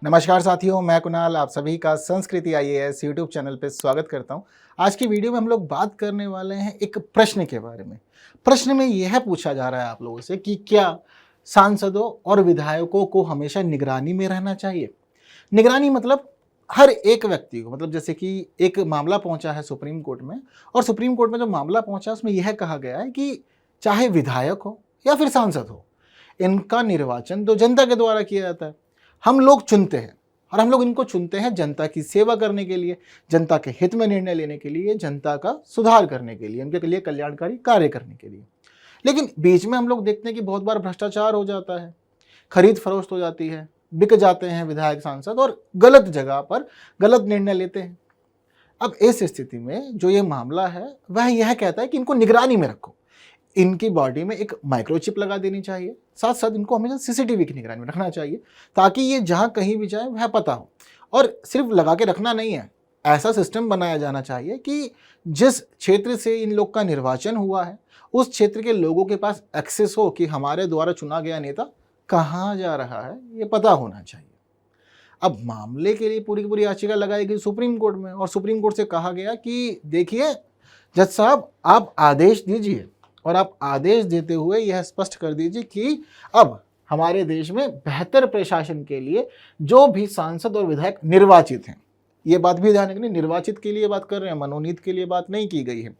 नमस्कार साथियों, मैं कुणाल आप सभी का संस्कृति आईएएस यूट्यूब चैनल पे स्वागत करता हूं। आज की वीडियो में हम लोग बात करने वाले हैं एक प्रश्न के बारे में। प्रश्न में यह पूछा जा रहा है आप लोगों से कि क्या सांसदों और विधायकों को हमेशा निगरानी में रहना चाहिए। निगरानी मतलब हर एक व्यक्ति को, मतलब जैसे कि एक मामला पहुंचा है सुप्रीम कोर्ट में, और सुप्रीम कोर्ट में जो मामला पहुंचा उसमें यह कहा गया है कि चाहे विधायक हो या फिर सांसद हो, इनका निर्वाचन तो जनता के द्वारा किया जाता है। हम लोग चुनते हैं और हम लोग इनको चुनते हैं जनता की सेवा करने के लिए, जनता के हित में निर्णय लेने के लिए, जनता का सुधार करने के लिए, उनके लिए कल्याणकारी कार्य करने के लिए। लेकिन बीच में हम लोग देखते हैं कि बहुत बार भ्रष्टाचार हो जाता है, खरीद फरोख्त हो जाती है, बिक जाते हैं विधायक सांसद और गलत जगह पर गलत निर्णय लेते हैं। अब इस स्थिति में जो ये मामला है वह यह कहता है कि इनको निगरानी में रखो, इनकी बॉडी में एक माइक्रोचिप लगा देनी चाहिए, साथ साथ इनको हमेशा सीसीटीवी की निगरानी में रखना चाहिए ताकि ये जहां कहीं भी जाए वह पता हो। और सिर्फ लगा के रखना नहीं है, ऐसा सिस्टम बनाया जाना चाहिए कि जिस क्षेत्र से इन लोग का निर्वाचन हुआ है उस क्षेत्र के लोगों के पास एक्सेस हो कि हमारे द्वारा चुना गया नेता कहाँ जा रहा है, ये पता होना चाहिए। अब मामले के लिए पूरी की पूरी याचिका लगाई गई सुप्रीम कोर्ट में, और सुप्रीम कोर्ट से कहा गया कि देखिए जज साहब, आप आदेश दीजिए और आप आदेश देते हुए यह स्पष्ट कर दीजिए कि अब हमारे देश में बेहतर प्रशासन के लिए जो भी सांसद और विधायक निर्वाचित हैं, ये बात भी ध्यान रखनी, निर्वाचित के लिए बात कर रहे हैं, मनोनीत के लिए बात नहीं की गई है।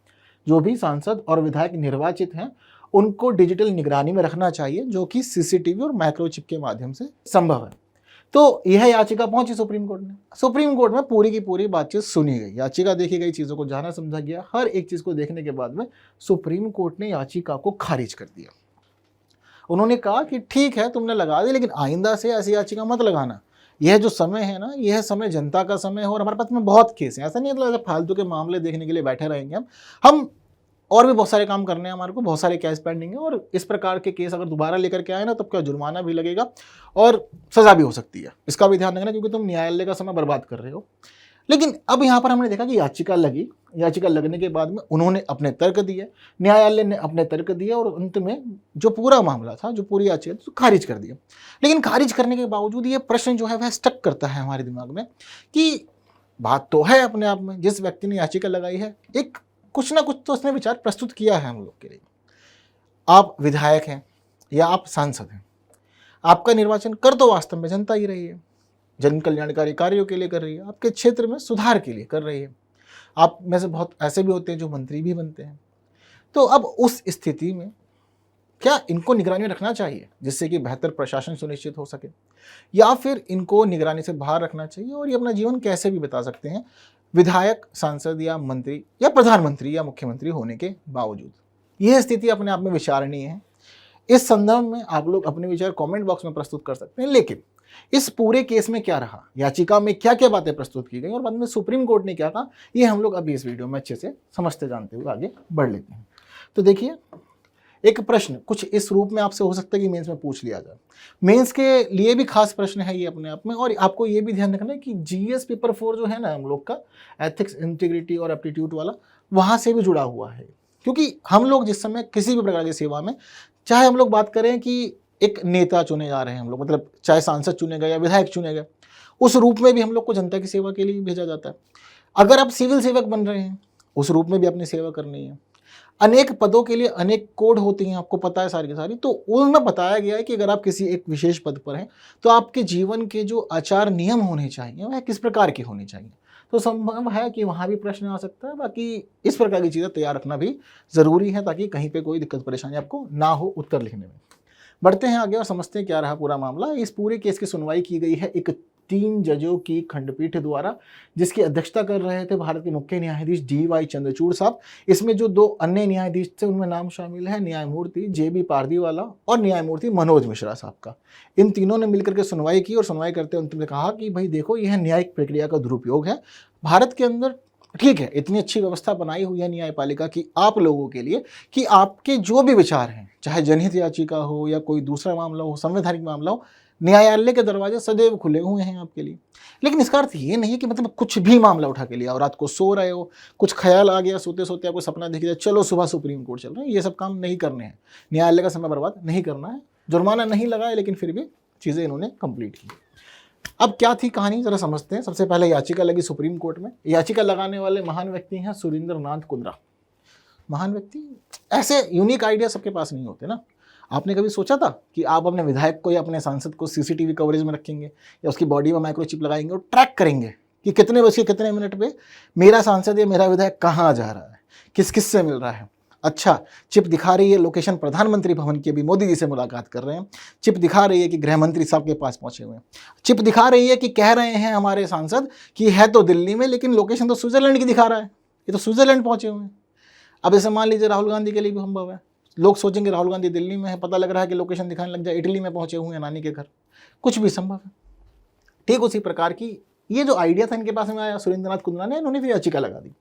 जो भी सांसद और विधायक निर्वाचित हैं उनको डिजिटल निगरानी में रखना चाहिए, जो कि सीसीटीवी और माइक्रोचिप के माध्यम से संभव है। तो यह याचिका पहुंची सुप्रीम कोर्ट में। सुप्रीम कोर्ट में पूरी की पूरी बातचीत सुनी गई, याचिका देखी गई, चीज़ों को जाना समझा गया। हर एक चीज़ को देखने के बाद में सुप्रीम कोर्ट ने याचिका को खारिज कर दिया। उन्होंने कहा कि ठीक है, तुमने लगा दी, लेकिन आइंदा से ऐसी याचिका मत लगाना। यह जो समय है ना, यह समय जनता का समय है और हमारे पास में बहुत केस हैं। ऐसा नहीं मतलब फालतू के मामले देखने के लिए बैठे रहेंगे हम और भी बहुत सारे काम करने हैं, हमारे को बहुत सारे केस पेंडिंग है, और इस प्रकार के केस अगर दोबारा लेकर के आए ना, तब क्या जुर्माना भी लगेगा और सजा भी हो सकती है। इसका भी ध्यान रखना, क्योंकि तुम न्यायालय का समय बर्बाद कर रहे हो। लेकिन अब यहाँ पर हमने देखा कि याचिका लगी, याचिका लगने के बाद में उन्होंने अपने तर्क दिए, न्यायालय ने अपने तर्क दिए, और अंत में जो पूरा मामला था, जो पूरी याचिका थी, तो खारिज कर दिया। लेकिन खारिज करने के बावजूद ये प्रश्न जो है वह स्टक करता है हमारे दिमाग में कि बात तो है अपने आप में, जिस व्यक्ति ने याचिका लगाई है एक कुछ ना कुछ तो उसने विचार प्रस्तुत किया है हम लोग के लिए। आप विधायक हैं या आप सांसद हैं, आपका निर्वाचन कर तो वास्तव में जनता ही रही है, जन कल्याणकारी कार्यों के लिए कर रही है, आपके क्षेत्र में सुधार के लिए कर रही है। आप में से बहुत ऐसे भी होते हैं जो मंत्री भी बनते हैं। तो अब उस स्थिति में क्या इनको निगरानी में रखना चाहिए जिससे कि बेहतर प्रशासन सुनिश्चित हो सके, या फिर इनको निगरानी से बाहर रखना चाहिए और ये अपना जीवन कैसे भी बता सकते हैं विधायक, सांसद या मंत्री या प्रधानमंत्री या मुख्यमंत्री होने के बावजूद। यह स्थिति अपने आप में विचारणीय है। इस संदर्भ में आप लोग अपने विचार कमेंट बॉक्स में प्रस्तुत कर सकते हैं। लेकिन इस पूरे केस में क्या रहा, याचिका में क्या क्या बातें प्रस्तुत की गई और बाद में सुप्रीम कोर्ट ने क्या कहा, ये हम लोग अभी इस वीडियो में अच्छे से समझते जानते हुए आगे बढ़ लेते हैं। तो देखिए, एक प्रश्न कुछ इस रूप में आपसे हो सकता है कि मेंस में पूछ लिया जाए। मेंस के लिए भी खास प्रश्न है ये अपने आप में, और आपको ये भी ध्यान रखना है कि जीएस पेपर 4 जो है ना हम लोग का, एथिक्स, इंटीग्रिटी और एप्टीट्यूड वाला, वहाँ से भी जुड़ा हुआ है। क्योंकि हम लोग जिस समय किसी भी प्रकार की सेवा में, चाहे हम लोग बात करें कि एक नेता चुने जा रहे हैं हम लोग, मतलब चाहे सांसद चुने गए या विधायक चुने गए, उस रूप में भी हम लोग को जनता की सेवा के लिए भेजा जाता है। अगर आप सिविल सेवक बन रहे हैं, उस रूप में भी अपनी सेवा करनी है। अनेक पदों के लिए अनेक कोड होती हैं, आपको पता है सारी की सारी। तो उनमें बताया गया है कि अगर आप किसी एक विशेष पद पर हैं तो आपके जीवन के जो आचार नियम होने चाहिए वह किस प्रकार के होने चाहिए। तो संभव है कि वहाँ भी प्रश्न आ सकता है। बाकी इस प्रकार की चीज़ें तैयार रखना भी ज़रूरी है ताकि कहीं पे कोई दिक्कत परेशानी आपको ना हो उत्तर लिखने में। बढ़ते हैं आगे और समझते हैं क्या रहा पूरा मामला। इस पूरे केस की सुनवाई की गई है एक 3 जजों की खंडपीठ द्वारा, जिसकी अध्यक्षता कर रहे थे भारत के मुख्य न्यायाधीश DY चंद्रचूड़ साहब। इसमें जो 2 अन्य न्यायाधीश थे उनमें नाम शामिल है न्यायमूर्ति JB पारदीवाला और न्यायमूर्ति मनोज मिश्रा साहब का। इन तीनों ने मिलकर के सुनवाई की और सुनवाई करते अंत में कहा कि भाई देखो, यह न्यायिक प्रक्रिया का दुरुपयोग है। भारत के अंदर ठीक है, इतनी अच्छी व्यवस्था बनाई हुई है न्यायपालिका की आप लोगों के लिए कि आपके जो भी विचार हैं, चाहे जनहित याचिका हो या कोई दूसरा मामला हो, संवैधानिक मामला हो, न्यायालय के दरवाजे सदैव खुले हुए हैं आपके लिए। लेकिन इसका अर्थ ये नहीं कि मतलब कुछ भी मामला उठा के लिया और रात को सो रहे हो, कुछ ख्याल आ गया सोते सोते, आपको सपना दिख गया, चलो सुबह सुप्रीम कोर्ट चल रहे हैं। ये सब काम नहीं करने हैं, न्यायालय का समय बर्बाद नहीं करना है। जुर्माना नहीं लगाए, लेकिन फिर भी चीज़ें इन्होंने कंप्लीट की। अब क्या थी कहानी जरा समझते हैं। सबसे पहले याचिका लगी सुप्रीम कोर्ट में। याचिका लगाने वाले महान व्यक्ति हैं सुरेंद्र नाथ कुंद्रा। महान व्यक्ति, ऐसे यूनिक आइडिया सबके पास नहीं होते ना। आपने कभी सोचा था कि आप अपने विधायक को या अपने सांसद को सीसीटीवी कवरेज में रखेंगे या उसकी बॉडी में माइक्रोचिप लगाएंगे और ट्रैक करेंगे कि कितने बजे कितने मिनट पे मेरा सांसद या मेरा विधायक कहाँ जा रहा है, किस किस से मिल रहा है। अच्छा, चिप दिखा रही है लोकेशन प्रधानमंत्री भवन की, अभी मोदी जी से मुलाकात कर रहे हैं। चिप दिखा रही है कि गृह मंत्री साहब के पास पहुंचे हुए हैं। चिप दिखा रही है कि कह रहे हैं हमारे सांसद कि है तो दिल्ली में लेकिन लोकेशन तो स्विट्जरलैंड की दिखा रहा है, ये तो स्विट्जरलैंड पहुंचे हुए हैं। अब ऐसे मान लीजिए राहुल गांधी के लिए भी संभव है, लोग सोचेंगे राहुल गांधी दिल्ली में है, पता लग रहा है कि लोकेशन दिखाने लग जाए इटली में पहुंचे हुए हैं नानी के घर, कुछ भी संभव है। ठीक उसी प्रकार की ये जो आइडिया था इनके पास में आया सुरेंद्र नाथ कुंद्रा ने, इन्होंने भी याचिका लगा दी।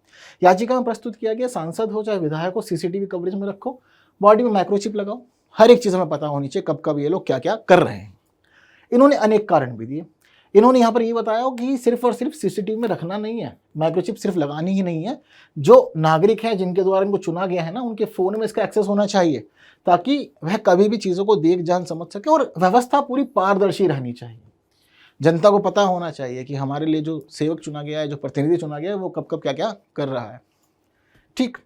याचिका में प्रस्तुत किया गया सांसद हो चाहे विधायक हो, सीसीटीवी कवरेज में रखो, बॉडी में माइक्रोचिप लगाओ, हर एक चीज़ हमें पता होनी चाहिए कब कब ये लोग क्या क्या कर रहे हैं। इन्होंने अनेक कारण भी दिए। इन्होंने यहाँ पर ये बताया कि सिर्फ और सिर्फ सीसीटीवी में रखना नहीं है, माइक्रोचिप सिर्फ लगानी ही नहीं है, जो नागरिक है जिनके द्वारा इनको चुना गया है ना, उनके फ़ोन में इसका एक्सेस होना चाहिए ताकि वह कभी भी चीज़ों को देख जान समझ सके और व्यवस्था पूरी पारदर्शी रहनी चाहिए। जनता को पता होना चाहिए कि हमारे लिए जो सेवक चुना गया है, जो प्रतिनिधि चुना गया है, वो कब कब क्या क्या कर रहा है। ठीक,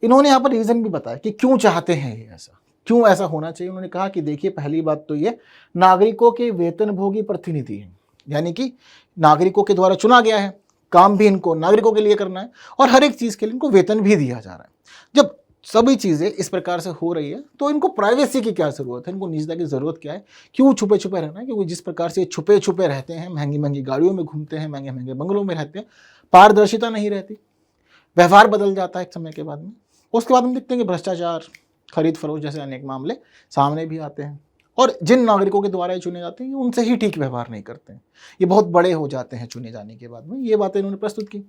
इन्होंने यहाँ पर रीज़न भी बताया कि क्यों चाहते हैं ये ऐसा, क्यों ऐसा होना चाहिए। उन्होंने कहा कि देखिए, पहली बात तो ये नागरिकों के वेतनभोगी प्रतिनिधि हैं, यानी कि नागरिकों के द्वारा चुना गया है, काम भी इनको नागरिकों के लिए करना है और हर एक चीज़ के लिए इनको वेतन भी दिया जा रहा है। जब सभी चीज़ें इस प्रकार से हो रही है तो इनको प्राइवेसी की क्या ज़रूरत है, इनको निजता की ज़रूरत क्या है, क्यों छुपे छुपे रहना है। क्योंकि जिस प्रकार से छुपे छुपे रहते हैं, महंगी महंगी गाड़ियों में घूमते हैं, महंगे महंगे बंगलों में रहते हैं, पारदर्शिता नहीं रहती, व्यवहार बदल जाता है एक समय के बाद में। उसके बाद हम देखते हैं कि भ्रष्टाचार, खरीद फरोख्त जैसे अनेक मामले सामने भी आते हैं और जिन नागरिकों के द्वारा ये चुने जाते हैं उनसे ही ठीक व्यवहार नहीं करते हैं, ये बहुत बड़े हो जाते हैं चुने जाने के बाद में। ये बातें इन्होंने प्रस्तुत की।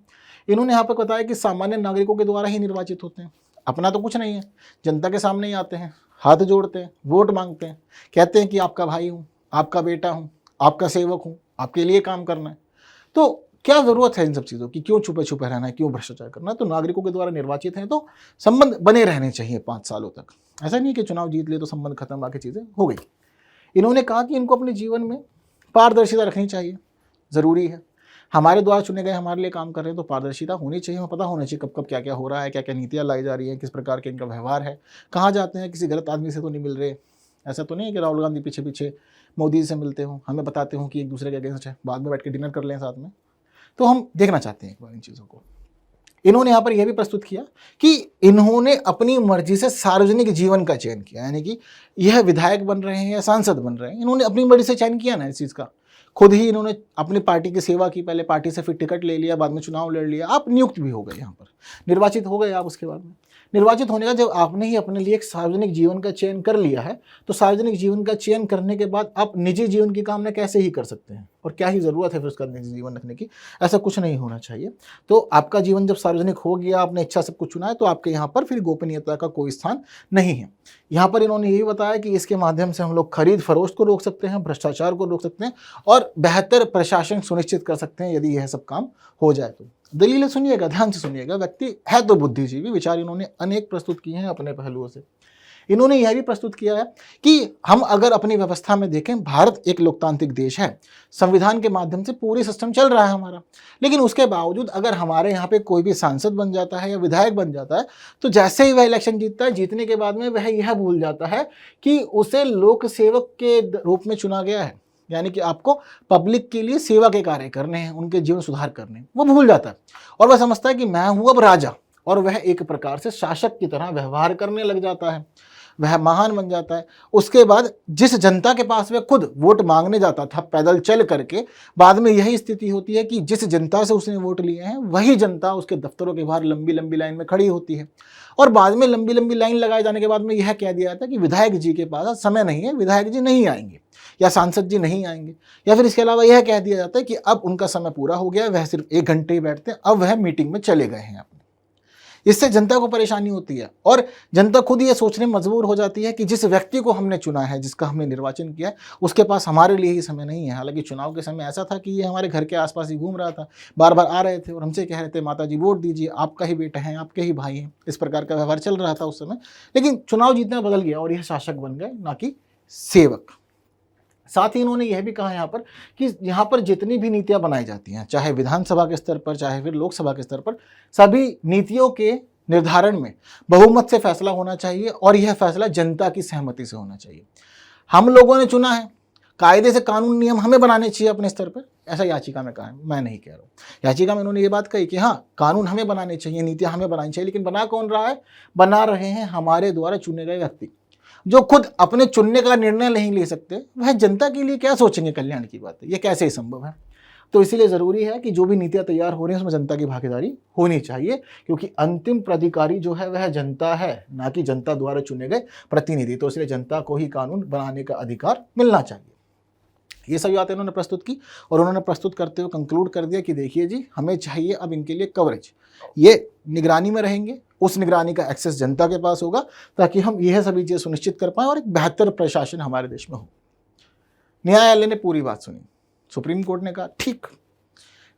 इन्होंने यहाँ पर बताया कि सामान्य नागरिकों के द्वारा ही निर्वाचित होते हैं, अपना तो कुछ नहीं है, जनता के सामने ही आते हैं, हाथ जोड़ते हैं, वोट मांगते हैं, कहते हैं कि आपका भाई हूँ, आपका बेटा हूँ, आपका सेवक हूँ, आपके लिए काम करना है। तो क्या ज़रूरत है इन सब चीज़ों की, क्यों छुपे छुपे रहना है, क्यों भ्रष्टाचार करना है। तो नागरिकों के द्वारा निर्वाचित हैं तो संबंध बने रहने चाहिए 5 सालों तक। ऐसा नहीं कि चुनाव जीत ले तो संबंध खत्म, बाकी चीज़ें हो गई। इन्होंने कहा कि इनको अपने जीवन में पारदर्शिता रखनी चाहिए, ज़रूरी है। हमारे द्वारा चुने गए हमारे लिए काम कर रहे हैं तो पारदर्शिता होनी चाहिए, हमें पता होना चाहिए कब कब क्या क्या हो रहा है, क्या क्या नीतियाँ लाई जा रही हैं, किस प्रकार के इनका व्यवहार है, कहाँ जाते हैं, किसी गलत आदमी से तो नहीं मिल रहे। ऐसा तो नहीं है कि राहुल गांधी पीछे पीछे मोदी से मिलते हों, हमें बताते हों कि एक दूसरे के अगेंस्ट है, बाद में बैठ के डिनर कर लें साथ में। तो हम देखना चाहते हैं एक बार इन चीज़ों को। इन्होंने यहाँ पर यह भी प्रस्तुत किया कि इन्होंने अपनी मर्जी से सार्वजनिक जीवन का चयन किया, यानी कि यह विधायक बन रहे हैं या सांसद बन रहे हैं, इन्होंने अपनी मर्जी से चयन किया ना इस चीज़ का। खुद ही इन्होंने अपनी पार्टी की सेवा की, पहले पार्टी से फिर टिकट ले लिया, बाद में चुनाव लड़ लिया, आप नियुक्त भी हो गए, यहाँ पर निर्वाचित हो गए आप। उसके बाद में निर्वाचित होने का जब आपने ही अपने लिए एक सार्वजनिक जीवन का चयन कर लिया है तो सार्वजनिक जीवन का चयन करने के बाद आप निजी जीवन की कामना कैसे ही कर सकते हैं, और क्या ही ज़रूरत है फिर उसका निजी जीवन रखने की। ऐसा कुछ नहीं होना चाहिए। तो आपका जीवन जब सार्वजनिक हो गया, आपने इच्छा सब कुछ चुना है, तो आपके यहाँ पर फिर गोपनीयता का कोई स्थान नहीं है। यहाँ पर इन्होंने यही बताया कि इसके माध्यम से हम लोग खरीद फरोख्त को रोक सकते हैं, भ्रष्टाचार को रोक सकते हैं और बेहतर प्रशासन सुनिश्चित कर सकते हैं यदि यह सब काम हो जाए तो। दलीलें सुनिएगा, ध्यान से सुनिएगा, व्यक्ति है तो बुद्धिजीवी, विचार इन्होंने अनेक प्रस्तुत किए हैं अपने पहलुओं से। इन्होंने यह भी प्रस्तुत किया है कि हम अगर अपनी व्यवस्था में देखें, भारत एक लोकतांत्रिक देश है, संविधान के माध्यम से पूरी सिस्टम चल रहा है हमारा, लेकिन उसके बावजूद अगर हमारे यहाँ पे कोई भी सांसद बन जाता है या विधायक बन जाता है तो जैसे ही वह इलेक्शन जीतता है, जीतने के बाद में वह यह भूल जाता है कि उसे लोक सेवक के रूप में चुना गया है, यानी कि आपको पब्लिक के लिए सेवा के कार्य करने हैं, उनके जीवन सुधार करने हैं, वो भूल जाता है और वह समझता है कि मैं हूँ अब राजा, और वह एक प्रकार से शासक की तरह व्यवहार करने लग जाता है, वह महान बन जाता है। उसके बाद जिस जनता के पास वह खुद वोट मांगने जाता था पैदल चल करके, बाद में यही स्थिति होती है कि जिस जनता से उसने वोट लिए हैं वही जनता उसके दफ्तरों के बाहर लंबी लंबी लाइन में खड़ी होती है, और बाद में लंबी लंबी लाइन लगाए जाने के बाद में यह कह दिया जाता है कि विधायक जी के पास समय नहीं है, विधायक जी नहीं आएंगे या सांसद जी नहीं आएंगे, या फिर इसके अलावा यह कह दिया जाता है कि अब उनका समय पूरा हो गया, वह सिर्फ 1 घंटे ही बैठते हैं, अब वह मीटिंग में चले गए हैं अपने। इससे जनता को परेशानी होती है और जनता खुद ये सोचने में मजबूर हो जाती है कि जिस व्यक्ति को हमने चुना है, जिसका हमने निर्वाचन किया है, उसके पास हमारे लिए ही समय नहीं है। हालांकि चुनाव के समय ऐसा था कि ये हमारे घर के आसपास ही घूम रहा था, बार बार आ रहे थे और हमसे कह रहे थे माता जी वोट दीजिए, आपका ही बेटा है, आपके ही भाई हैं। इस प्रकार का व्यवहार चल रहा था उस समय, लेकिन चुनाव जीतना बदल गया और यह शासक बन गए, ना कि सेवक। साथ ही इन्होंने यह भी कहा यहाँ पर कि यहाँ पर जितनी भी नीतियाँ बनाई जाती हैं, चाहे विधानसभा के स्तर पर चाहे फिर लोकसभा के स्तर पर, सभी नीतियों के निर्धारण में बहुमत से फैसला होना चाहिए और यह फैसला जनता की सहमति से होना चाहिए। हम लोगों ने चुना है, कायदे से कानून नियम हमें बनाने चाहिए अपने स्तर पर, ऐसा याचिका में कहा है, मैं नहीं कह रहा हूँ। याचिका में इन्होंने ये बात कही कि हाँ, कानून हमें बनाने चाहिए, नीतियाँ हमें बनानी चाहिए, लेकिन बना कौन रहा है? बना रहे हैं हमारे द्वारा चुने गए व्यक्ति, जो खुद अपने चुनने का निर्णय नहीं ले सकते। वह जनता के लिए क्या सोचेंगे कल्याण की बात है? ये कैसे संभव है? तो इसीलिए ज़रूरी है कि जो भी नीतियाँ तैयार हो रही हैं उसमें जनता की भागीदारी होनी चाहिए, क्योंकि अंतिम प्राधिकारी जो है वह जनता है, ना कि जनता द्वारा चुने गए प्रतिनिधि। तो इसलिए जनता को ही कानून बनाने का अधिकार मिलना चाहिए। ये सभी बातें इन्होंने प्रस्तुत की और उन्होंने प्रस्तुत करते हुए कंक्लूड कर दिया कि देखिए जी, हमें चाहिए अब इनके लिए कवरेज, ये निगरानी में रहेंगे, उस निगरानी का एक्सेस जनता के पास होगा, ताकि हम यह सभी चीज़ें सुनिश्चित कर पाएँ और एक बेहतर प्रशासन हमारे देश में हो। न्यायालय ने पूरी बात सुनी, सुप्रीम कोर्ट ने कहा ठीक,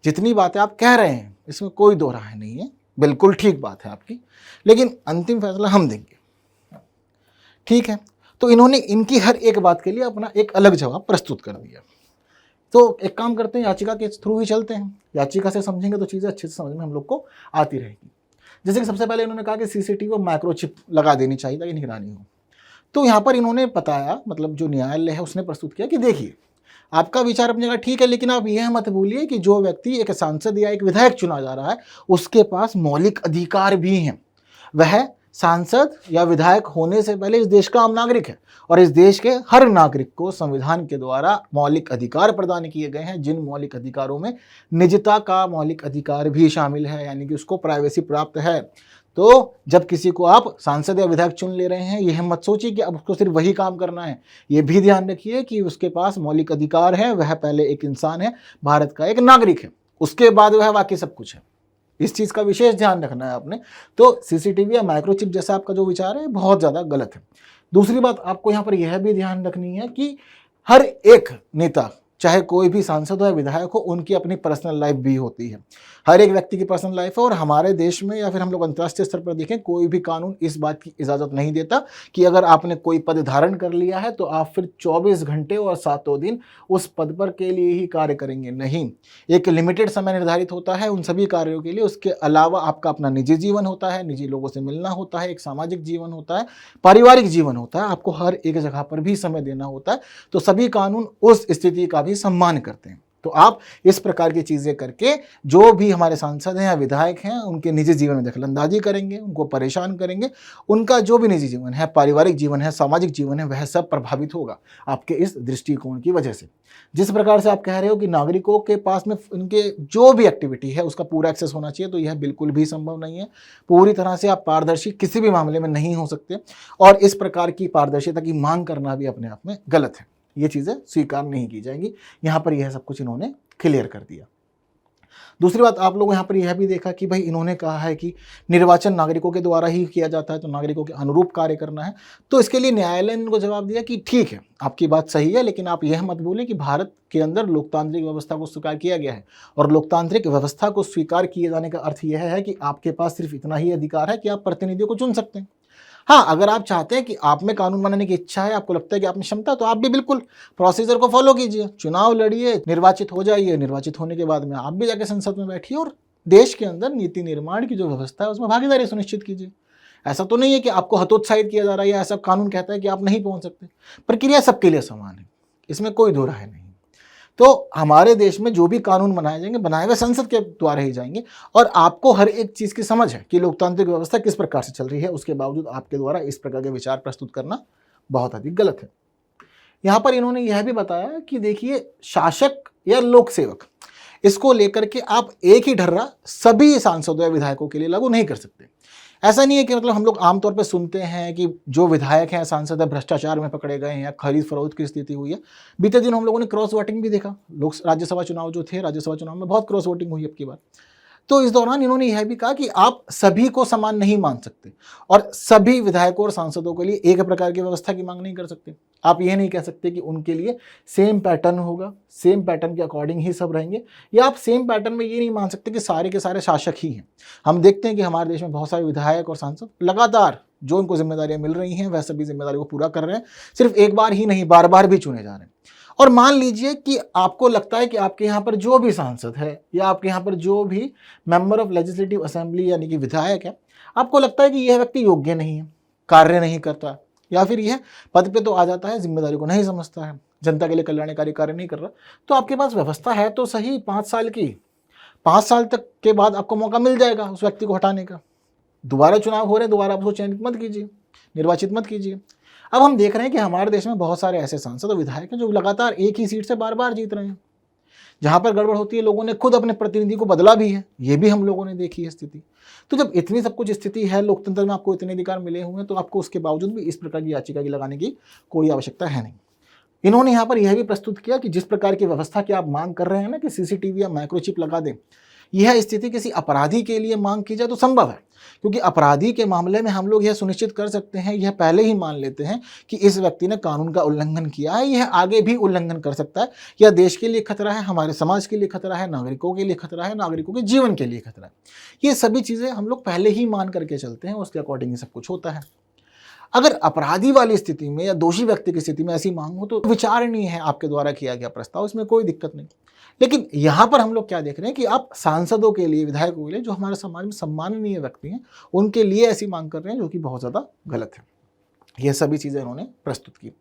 जितनी बातें आप कह रहे हैं इसमें कोई दो राय नहीं है, बिल्कुल ठीक बात है आपकी, लेकिन अंतिम फैसला हम देंगे। ठीक है, तो इन्होंने इनकी हर एक बात के लिए अपना एक अलग जवाब प्रस्तुत कर दिया। तो एक काम करते हैं, याचिका के थ्रू ही चलते हैं, याचिका से समझेंगे तो चीज़ें अच्छे से समझ में हम लोग को आती रहेगी। जैसे कि सबसे पहले इन्होंने कहा कि सीसीटीवी और माइक्रोचिप लगा देनी चाहिए ताकि निगरानी हो। तो यहाँ पर इन्होंने बताया, मतलब जो न्यायालय है उसने प्रस्तुत किया कि देखिए, आपका विचार अपनी जगह ठीक है, लेकिन आप यह मत भूलिए कि जो व्यक्ति एक सांसद या एक विधायक चुना जा रहा है उसके पास मौलिक अधिकार भी हैं। वह सांसद या विधायक होने से पहले इस देश का आम नागरिक है और इस देश के हर नागरिक को संविधान के द्वारा मौलिक अधिकार प्रदान किए गए हैं, जिन मौलिक अधिकारों में निजता का मौलिक अधिकार भी शामिल है, यानी कि उसको प्राइवेसी प्राप्त है। तो जब किसी को आप सांसद या विधायक चुन ले रहे हैं, यह मत सोचिए कि अब उसको सिर्फ वही काम करना है। ये भी ध्यान रखिए कि उसके पास मौलिक अधिकार है, वह पहले एक इंसान है, भारत का एक नागरिक है, उसके बाद वह बाकी सब कुछ है। इस चीज़ का विशेष ध्यान रखना है आपने। तो सीसीटीवी या माइक्रोचिप जैसा आपका जो विचार है बहुत ज़्यादा गलत है। दूसरी बात आपको यहाँ पर यह भी ध्यान रखनी है कि हर एक नेता, चाहे कोई भी सांसद हो या विधायक हो, उनकी अपनी पर्सनल लाइफ भी होती है। हर एक व्यक्ति की पर्सनल लाइफ है और हमारे देश में या फिर हम लोग अंतर्राष्ट्रीय स्तर पर देखें, कोई भी कानून इस बात की इजाज़त नहीं देता कि अगर आपने कोई पद धारण कर लिया है तो आप फिर 24 घंटे और 7 दिन उस पद पर के लिए ही कार्य करेंगे। नहीं, एक लिमिटेड समय निर्धारित होता है उन सभी कार्यों के लिए। उसके अलावा आपका अपना निजी जीवन होता है, निजी लोगों से मिलना होता है, एक सामाजिक जीवन होता है, पारिवारिक जीवन होता है, आपको हर एक जगह पर भी समय देना होता है। तो सभी कानून उस स्थिति का भी सम्मान करते हैं। तो आप इस प्रकार की चीज़ें करके जो भी हमारे सांसद हैं या विधायक हैं उनके निजी जीवन में दखलंदाजी करेंगे, उनको परेशान करेंगे, उनका जो भी निजी जीवन है, पारिवारिक जीवन है, सामाजिक जीवन है, वह सब प्रभावित होगा आपके इस दृष्टिकोण की वजह से। जिस प्रकार से आप कह रहे हो कि नागरिकों के पास में उनके जो भी एक्टिविटी है उसका पूरा एक्सेस होना चाहिए, तो यह बिल्कुल भी संभव नहीं है। पूरी तरह से आप पारदर्शी किसी भी मामले में नहीं हो सकते और इस प्रकार की पारदर्शिता की मांग करना भी अपने आप में गलत है। ये चीज़ें स्वीकार नहीं की जाएंगी। यहाँ पर यह सब कुछ इन्होंने क्लियर कर दिया। दूसरी बात, आप लोग यहाँ पर यह भी देखा कि भाई इन्होंने कहा है कि निर्वाचन नागरिकों के द्वारा ही किया जाता है, तो नागरिकों के अनुरूप कार्य करना है। तो इसके लिए न्यायालय ने इनको जवाब दिया कि ठीक है, आपकी बात सही है, लेकिन आप यह मत भूलें कि भारत के अंदर लोकतांत्रिक व्यवस्था को स्वीकार किया गया है और लोकतांत्रिक व्यवस्था को स्वीकार किए जाने का अर्थ यह है कि आपके पास सिर्फ इतना ही अधिकार है कि आप प्रतिनिधियों को चुन सकते हैं। हाँ, अगर आप चाहते हैं कि आप में कानून बनाने की इच्छा है, आपको लगता है कि आप में क्षमता, तो आप भी बिल्कुल प्रोसीजर को फॉलो कीजिए, चुनाव लड़िए, निर्वाचित हो जाइए। निर्वाचित होने के बाद में आप भी जाके संसद में बैठिए और देश के अंदर नीति निर्माण की जो व्यवस्था है उसमें भागीदारी सुनिश्चित कीजिए। ऐसा तो नहीं है कि आपको हतोत्साहित किया जा रहा है या ऐसा कानून कहता है कि आप नहीं पहुंच सकते। प्रक्रिया सबके लिए समान है, इसमें कोई दो राय नहीं। तो हमारे देश में जो भी कानून बनाए जाएंगे, बनाए हुए संसद के द्वारा ही जाएंगे और आपको हर एक चीज़ की समझ है कि लोकतांत्रिक व्यवस्था किस प्रकार से चल रही है, उसके बावजूद आपके द्वारा इस प्रकार के विचार प्रस्तुत करना बहुत अधिक गलत है। यहाँ पर इन्होंने यह भी बताया कि देखिए, शासक या लोक सेवक, इसको लेकर के आप एक ही ढर्रा सभी सांसदों या विधायकों के लिए लागू नहीं कर सकते। ऐसा नहीं है कि मतलब हम लोग आमतौर पर सुनते हैं कि जो विधायक हैं, सांसद है, भ्रष्टाचार में पकड़े गए हैं या खरीद फरोख्त की स्थिति हुई है। बीते दिन हम लोगों ने क्रॉस वोटिंग भी देखा। राज्यसभा चुनाव जो थे, राज्यसभा चुनाव में बहुत क्रॉस वोटिंग हुई अब की बार। तो इस दौरान इन्होंने यह भी कहा कि आप सभी को समान नहीं मान सकते और सभी विधायकों और सांसदों के लिए एक प्रकार की व्यवस्था की मांग नहीं कर सकते। आप ये नहीं कह सकते कि उनके लिए सेम पैटर्न होगा, सेम पैटर्न के अकॉर्डिंग ही सब रहेंगे, या आप सेम पैटर्न में ये नहीं मान सकते कि सारे के सारे शासक ही हैं। हम देखते हैं कि हमारे देश में बहुत सारे विधायक और सांसद लगातार जो उनको जिम्मेदारियां मिल रही हैं वह सभी जिम्मेदारियों को पूरा कर रहे हैं, सिर्फ एक बार ही नहीं, बार बार भी चुने जा रहे हैं। और मान लीजिए कि आपको लगता है कि आपके यहाँ पर जो भी सांसद है या आपके यहाँ पर जो भी मेंबर ऑफ लेजिस्लेटिव असेंबली यानी कि विधायक है, आपको लगता है कि यह व्यक्ति योग्य नहीं है, कार्य नहीं करता, या फिर यह पद पे तो आ जाता है, जिम्मेदारी को नहीं समझता है, जनता के लिए कल्याणकारी कार्य नहीं कर रहा, तो आपके पास व्यवस्था है तो सही 5 साल की, 5 साल तक के बाद आपको मौका मिल जाएगा उस व्यक्ति को हटाने का। दोबारा चुनाव हो रहे हैं, दोबारा आप उसको चयनित मत कीजिए, निर्वाचित मत कीजिए। अब हम देख रहे हैं कि हमारे देश में बहुत सारे ऐसे सांसद और विधायक हैं जो लगातार एक ही सीट से बार बार जीत रहे हैं। जहां पर गड़बड़ होती है, लोगों ने खुद अपने प्रतिनिधि को बदला भी है, ये भी हम लोगों ने देखी है स्थिति। तो जब इतनी सब कुछ स्थिति है, लोकतंत्र में आपको इतने अधिकार मिले हुए हैं, तो आपको उसके बावजूद भी इस प्रकार की याचिका की लगाने की कोई आवश्यकता है नहीं। इन्होंने यहाँ पर यह भी प्रस्तुत किया कि जिस प्रकार की व्यवस्था की आप मांग कर रहे हैं ना कि सीसीटीवी या माइक्रोचिप लगा दें, यह स्थिति किसी अपराधी के लिए मांग की जाए तो संभव है, क्योंकि अपराधी के मामले में हम लोग यह सुनिश्चित कर सकते हैं, यह पहले ही मान लेते हैं कि इस व्यक्ति ने कानून का उल्लंघन किया है, यह आगे भी उल्लंघन कर सकता है, यह देश के लिए खतरा है, हमारे समाज के लिए खतरा है, नागरिकों के लिए खतरा है, नागरिकों के जीवन के लिए खतरा है। ये सभी चीज़ें हम लोग पहले ही मान करके चलते हैं, उसके अकॉर्डिंग ही सब कुछ होता है। अगर अपराधी वाली स्थिति में या दोषी व्यक्ति की स्थिति में ऐसी मांग हो तो विचारणीय है आपके द्वारा किया गया प्रस्ताव, इसमें कोई दिक्कत नहीं। लेकिन यहाँ पर हम लोग क्या देख रहे हैं कि आप सांसदों के लिए, विधायकों के लिए, जो हमारे समाज में सम्माननीय व्यक्ति हैं, उनके लिए ऐसी मांग कर रहे हैं, जो कि बहुत ज़्यादा गलत है। यह सभी चीज़ें उन्होंने प्रस्तुत की।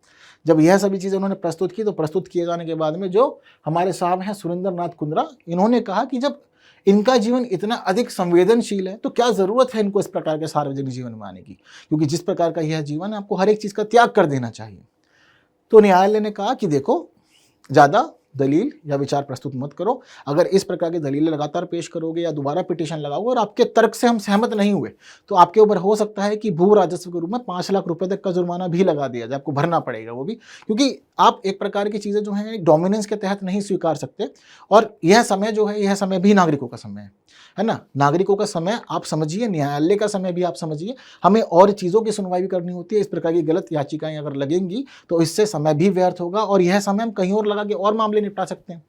जब यह सभी चीज़ें उन्होंने प्रस्तुत की तो प्रस्तुत किए जाने के बाद में जो हमारे साहब हैं सुरेंद्र नाथ कुंद्रा, इन्होंने कहा कि जब इनका जीवन इतना अधिक संवेदनशील है तो क्या ज़रूरत है इनको इस प्रकार के सार्वजनिक जीवन में आने की, क्योंकि जिस प्रकार का यह जीवन है आपको हर एक चीज़ का त्याग कर देना चाहिए। तो न्यायालय ने कहा कि देखो, ज़्यादा दलील या विचार प्रस्तुत मत करो। अगर इस प्रकार की दलीलें लगातार पेश करोगे या दोबारा पिटीशन लगाओगे और आपके तर्क से हम सहमत नहीं हुए तो आपके ऊपर हो सकता है कि भू राजस्व के रूप में 5 लाख रुपए तक का जुर्माना भी लगा दिया जाए, आपको भरना पड़ेगा वो भी, क्योंकि आप एक प्रकार की चीज़ें जो हैं डोमिनेंस के तहत नहीं स्वीकार सकते। और यह समय जो है, यह समय भी नागरिकों का समय है ना, नागरिकों का समय आप समझिए, न्यायालय का समय भी आप समझिए, हमें और चीज़ों की सुनवाई भी करनी होती है। इस प्रकार की गलत याचिकाएं अगर लगेंगी तो इससे समय भी व्यर्थ होगा और यह समय हम कहीं और लगा के और मामले निपटा सकते हैं,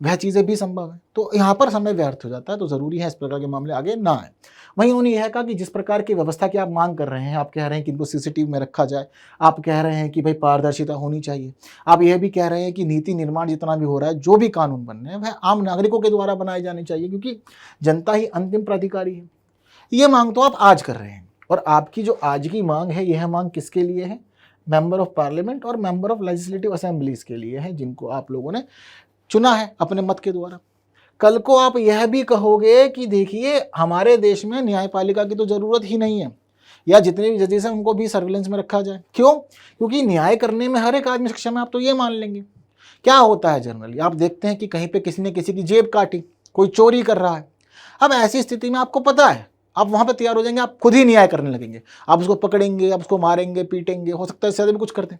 वह चीज़ें भी संभव है। तो यहाँ पर समय व्यर्थ हो जाता है, तो ज़रूरी है इस प्रकार के मामले आगे ना आए। वहीं उन्होंने यह कहा कि जिस प्रकार की व्यवस्था की आप मांग कर रहे हैं, आप कह रहे हैं कि इनको सीसीटीवी में रखा जाए, आप कह रहे हैं कि भाई पारदर्शिता होनी चाहिए, आप यह भी कह रहे हैं कि नीति निर्माण जितना भी हो रहा है, जो भी कानून बन रहे हैं वह आम नागरिकों के द्वारा बनाए जाने चाहिए, क्योंकि जनता ही अंतिम प्राधिकारी है। ये मांग तो आप आज कर रहे हैं, और आपकी जो आज की मांग है, यह मांग किसके लिए है? मेंबर ऑफ पार्लियामेंट और मेंबर ऑफ लेजिस्लेटिव असेंबलीज के लिए है, जिनको आप लोगों ने चुना है अपने मत के द्वारा। कल को आप यह भी कहोगे कि देखिए हमारे देश में न्यायपालिका की तो ज़रूरत ही नहीं है, या जितने भी जजेस हैं उनको भी सर्विलेंस में रखा जाए। क्यों? क्योंकि न्याय करने में हर एक आदमी सक्षम है, आप तो ये मान लेंगे। क्या होता है जनरली, आप देखते हैं कि कहीं पे किसी ने किसी की जेब काटी, कोई चोरी कर रहा है। अब ऐसी स्थिति में आपको पता है, आप वहाँ पर तैयार हो जाएंगे, आप खुद ही न्याय करने लगेंगे, आप उसको पकड़ेंगे, आप उसको मारेंगे, पीटेंगे, हो सकता है इससे ज़्यादा भी कुछ करते।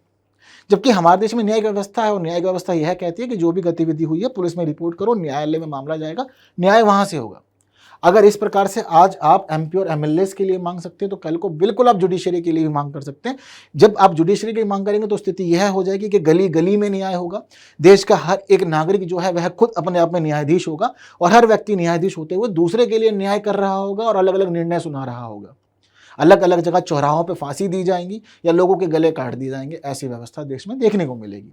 जबकि हमारे देश में न्यायिक व्यवस्था है, और न्यायिक व्यवस्था यह कहती है कि जो भी गतिविधि हुई है पुलिस में रिपोर्ट करो, न्यायालय में मामला जाएगा, न्याय वहां से होगा। अगर इस प्रकार से आज आप एमपी और एमएलए के लिए मांग सकते हैं तो कल को बिल्कुल आप जुडिशरी के लिए भी मांग कर सकते हैं। जब आप जुडिशरी की मांग करेंगे तो स्थिति यह हो जाएगी कि गली गली में न्याय होगा, देश का हर एक नागरिक जो है वह खुद अपने आप में न्यायाधीश होगा, और हर व्यक्ति न्यायाधीश होते हुए दूसरे के लिए न्याय कर रहा होगा और अलग अलग निर्णय सुना रहा होगा। अलग अलग जगह चौराहों पे फांसी दी जाएंगी या लोगों के गले काट दिए जाएंगे, ऐसी व्यवस्था देश में देखने को मिलेगी।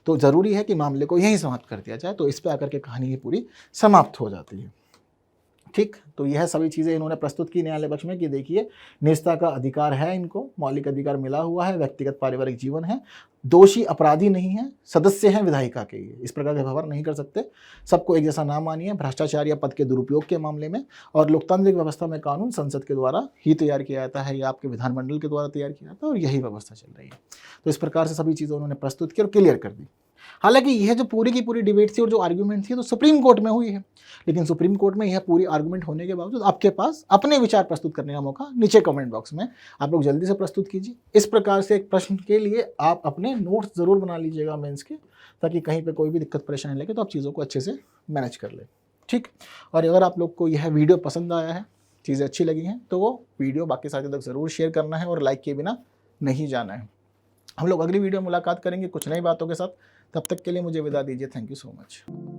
तो ज़रूरी है कि मामले को यहीं समाप्त कर दिया जाए, तो इस पे आकर के कहानी ही पूरी समाप्त हो जाती है। ठीक, तो यह सभी चीज़ें इन्होंने प्रस्तुत की न्यायालय पक्ष में कि देखिए निजता का अधिकार है, इनको मौलिक अधिकार मिला हुआ है, व्यक्तिगत पारिवारिक जीवन है, दोषी अपराधी नहीं है, सदस्य हैं विधायिका के, इस प्रकार के व्यवहार नहीं कर सकते, सबको एक जैसा ना मानिए भ्रष्टाचार या पद के दुरुपयोग के मामले में। और लोकतांत्रिक व्यवस्था में कानून संसद के द्वारा ही तैयार किया जाता है या आपके विधानमंडल के द्वारा तैयार किया जाता है, और यही व्यवस्था चल रही है। तो इस प्रकार से सभी चीज़ें उन्होंने प्रस्तुत की और क्लियर कर दी। हालांकि यह जो पूरी की पूरी डिबेट थी और जो आर्गूमेंट थी तो सुप्रीम कोर्ट में हुई है, लेकिन सुप्रीम कोर्ट में यह पूरी आर्गूमेंट होने के बावजूद आपके पास अपने विचार प्रस्तुत करने का मौका नीचे कमेंट बॉक्स में आप लोग जल्दी से प्रस्तुत कीजिए। इस प्रकार से एक प्रश्न के लिए आप अपने नोट्स ज़रूर बना लीजिएगा मेंस के, ताकि कहीं पे कोई भी दिक्कत परेशानी लगे तो आप चीज़ों को अच्छे से मैनेज कर लें। ठीक, और अगर आप लोग को यह वीडियो पसंद आया है, चीज़ें अच्छी लगी हैं, तो वो वीडियो बाकी साथियों तक ज़रूर शेयर करना है और लाइक किए बिना नहीं जाना है। हम लोग अगली वीडियो में मुलाकात करेंगे कुछ नई बातों के साथ, तब तक के लिए मुझे विदा दीजिए। Thank you so much.